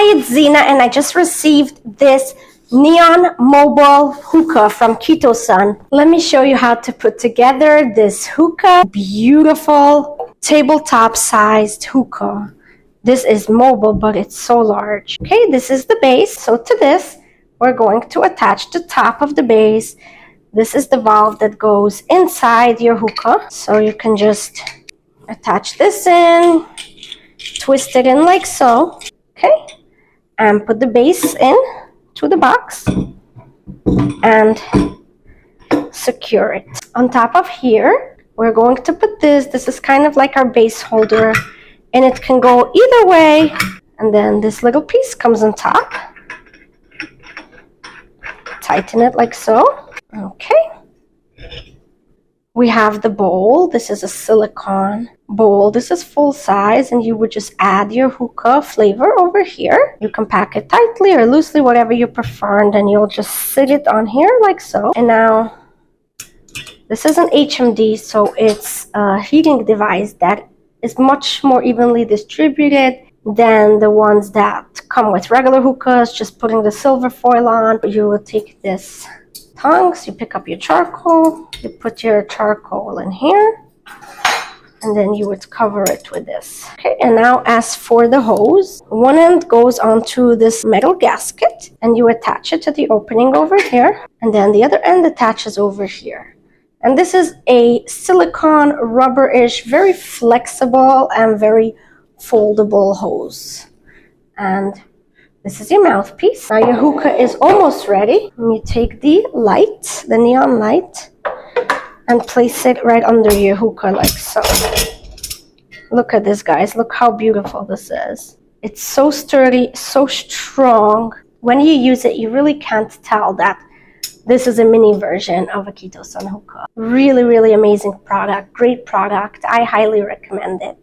Hi, it's Zena, and I just received this neon mobile hookah from Kitosun. Let me show you how to put together this hookah. Beautiful tabletop sized hookah. This is mobile, but it's so large. Okay, this is the base. So to this, we're going to attach the top of the base. This is the valve that goes inside your hookah. So you can just attach this in, twist it in like so. Okay, and put the base in to the box and secure it. On top of here, we're going to put this. This is kind of like our base holder, and it can go either way. And then this little piece comes on top. Tighten it like so. Okay. We have the bowl. This is a silicone bowl. This is full size, and you would just add your hookah flavor over here. You can pack it tightly or loosely, whatever you prefer, and then you'll just sit it on here like so. And now, this is an HMD, so it's a heating device that is much more evenly distributed than the ones that come with regular hookahs. Just putting the silver foil on, you will take this tongs, you pick up your charcoal, you put your charcoal in here, and then you would cover it with this. Okay, and now as for the hose, one end goes onto this metal gasket, and you attach it to the opening over here, and then the other end attaches over here. And this is a silicone, rubber-ish, very flexible and very foldable hose. And this is your mouthpiece. Now your hookah is almost ready. And you take the light, the neon light, and place it right under your hookah like so. Look at this, guys. Look how beautiful this is. It's so sturdy, so strong. When you use it, you really can't tell that this is a mini version of a Kitosun hookah. Really, really amazing product. Great product. I highly recommend it.